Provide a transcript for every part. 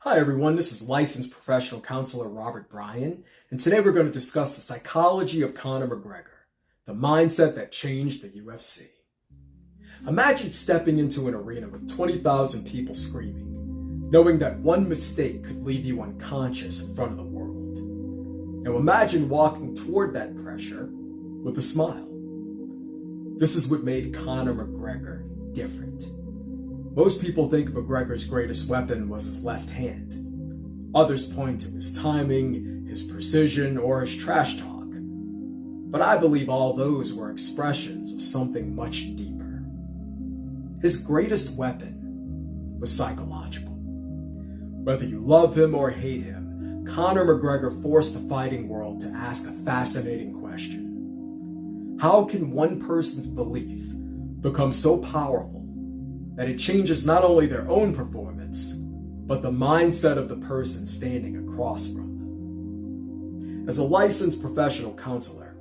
Hi everyone, this is licensed professional counselor Robert Bryan, and today we're going to discuss the psychology of Conor McGregor, the mindset that changed the UFC. Imagine stepping into an arena with 20,000 people screaming, knowing that one mistake could leave you unconscious in front of the world. Now imagine walking toward that pressure with a smile. This is what made Conor McGregor different. Most people think McGregor's greatest weapon was his left hand. Others point to his timing, his precision, or his trash talk. But I believe all those were expressions of something much deeper. His greatest weapon was psychological. Whether you love him or hate him, Conor McGregor forced the fighting world to ask a fascinating question. How can one person's belief become so powerful that it changes not only their own performance, but the mindset of the person standing across from them? As a licensed professional counselor,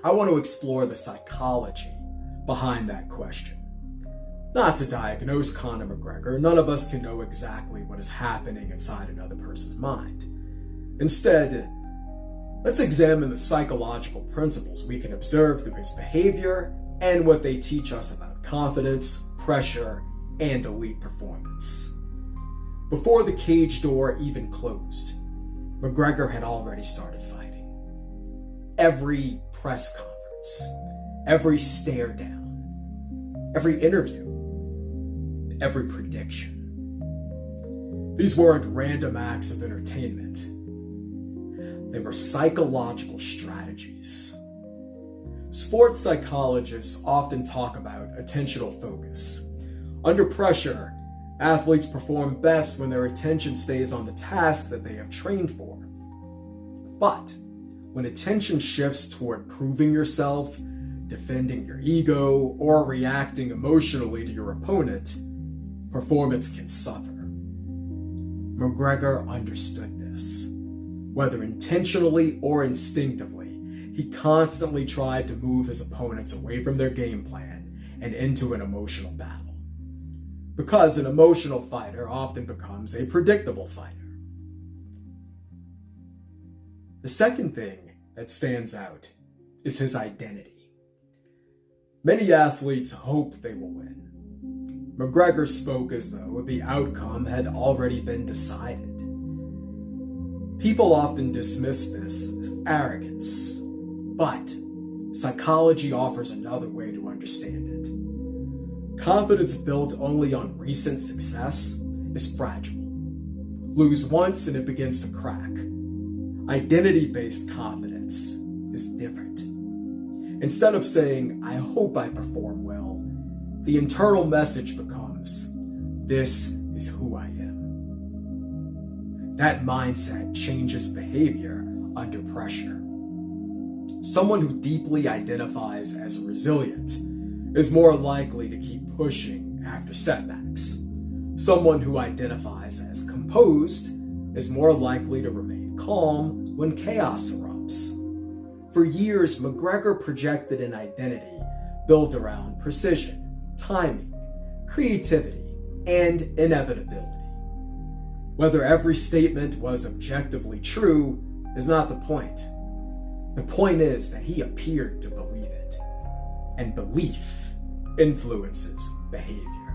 I want to explore the psychology behind that question. Not to diagnose Conor McGregor, none of us can know exactly what is happening inside another person's mind. Instead, let's examine the psychological principles we can observe through his behavior and what they teach us about confidence, pressure, and elite performance. Before the cage door even closed, McGregor had already started fighting. Every press conference, every stare down, every interview, every prediction. These weren't random acts of entertainment. They were psychological strategies. Sports psychologists often talk about attentional focus. Under pressure, athletes perform best when their attention stays on the task that they have trained for. But when attention shifts toward proving yourself, defending your ego, or reacting emotionally to your opponent, performance can suffer. McGregor understood this. Whether intentionally or instinctively, he constantly tried to move his opponents away from their game plan and into an emotional battle. Because an emotional fighter often becomes a predictable fighter. The second thing that stands out is his identity. Many athletes hope they will win. McGregor spoke as though the outcome had already been decided. People often dismiss this as arrogance. But psychology offers another way to understand it. Confidence built only on recent success is fragile. Lose once and it begins to crack. Identity-based confidence is different. Instead of saying, "I hope I perform well," the internal message becomes, "This is who I am." That mindset changes behavior under pressure. Someone who deeply identifies as resilient is more likely to keep pushing after setbacks. Someone who identifies as composed is more likely to remain calm when chaos erupts. For years, McGregor projected an identity built around precision, timing, creativity, and inevitability. Whether every statement was objectively true is not the point. The point is that he appeared to believe it, and belief influences behavior.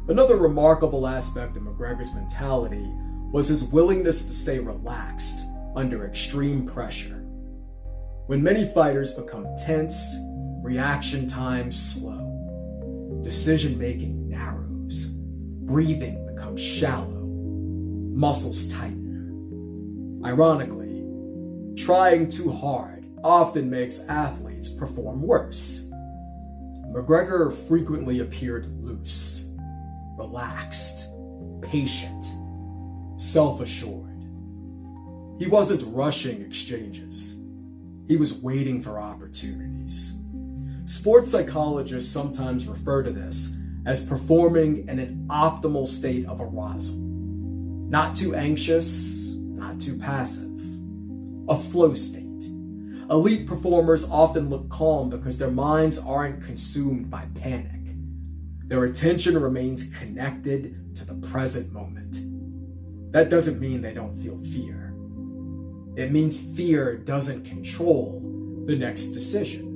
Another remarkable aspect of McGregor's mentality was his willingness to stay relaxed under extreme pressure. When many fighters become tense, reaction times slow, decision-making narrows, breathing becomes shallow, muscles tighten. Ironically, trying too hard often makes athletes perform worse. McGregor frequently appeared loose, relaxed, patient, self-assured. He wasn't rushing exchanges. He was waiting for opportunities. Sports psychologists sometimes refer to this as performing in an optimal state of arousal. Not too anxious, not too passive. A flow state. Elite performers often look calm because their minds aren't consumed by panic. Their attention remains connected to to the present moment. That doesn't mean they don't feel fear. It means fear doesn't control the next decision.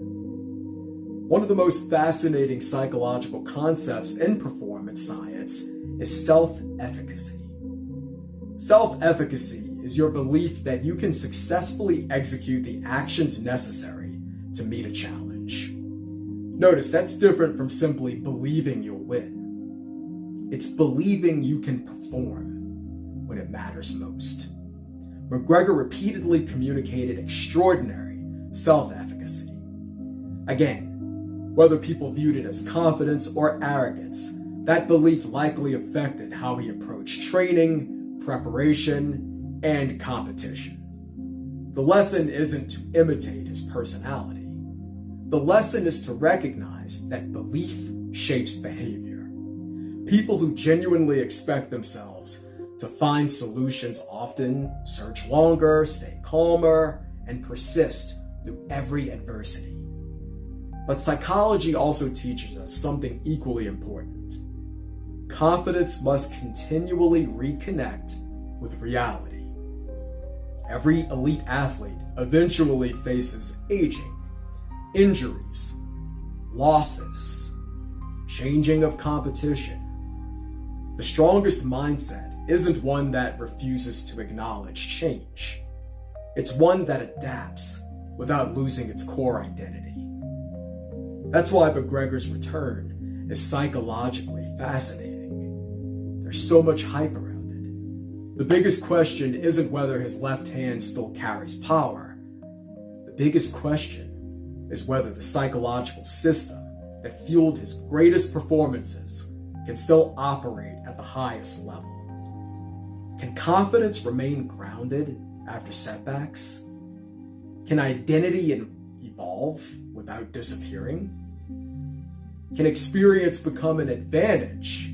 One of the most fascinating psychological concepts in performance science is self-efficacy. Self-efficacy is your belief that you can successfully execute the actions necessary to meet a challenge. Notice that's different from simply believing you'll win. It's believing you can perform when it matters most. McGregor repeatedly communicated extraordinary self-efficacy. Again, whether people viewed it as confidence or arrogance, that belief likely affected how he approached training, preparation, and competition. The lesson isn't to imitate his personality. The lesson is to recognize that belief shapes behavior. People who genuinely expect themselves to find solutions often search longer, stay calmer, and persist through every adversity. But psychology also teaches us something equally important. Confidence must continually reconnect with reality. Every elite athlete eventually faces aging, injuries, losses, changing of competition. The strongest mindset isn't one that refuses to acknowledge change. It's one that adapts without losing its core identity. That's why McGregor's return is psychologically fascinating. There's so much hype around it. The biggest question isn't whether his left hand still carries power. The biggest question is whether the psychological system that fueled his greatest performances can still operate at the highest level. Can confidence remain grounded after setbacks? Can identity evolve without disappearing? Can experience become an advantage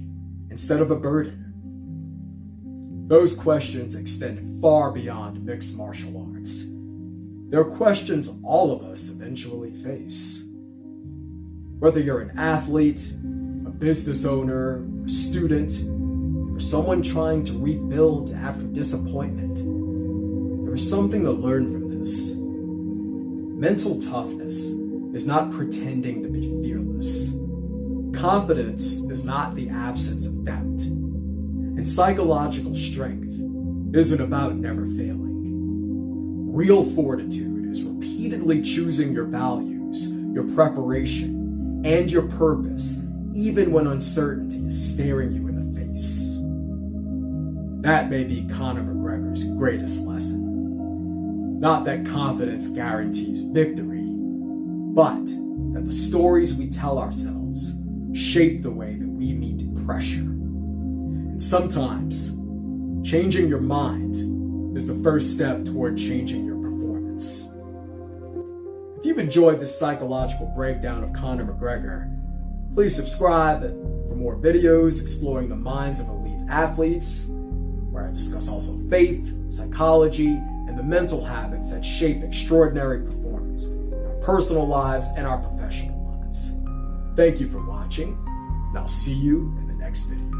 instead of a burden? Those questions extend far beyond mixed martial arts. They're questions all of us eventually face. Whether you're an athlete, a business owner, a student, or someone trying to rebuild after disappointment, there is something to learn from this. Mental toughness is not pretending to be fearless. Confidence is not the absence of doubt. And psychological strength isn't about never failing. Real fortitude is repeatedly choosing your values, your preparation, and your purpose, even when uncertainty is staring you in the face. That may be Conor McGregor's greatest lesson. Not that confidence guarantees victory, but that the stories we tell ourselves shape the way that we meet pressure. And sometimes, changing your mind is the first step toward changing your performance. If you've enjoyed this psychological breakdown of Conor McGregor, please subscribe for more videos exploring the minds of elite athletes, where I discuss also faith, psychology, and the mental habits that shape extraordinary performance in our personal lives and our professional lives. Thank you for watching, and I'll see you in the next video.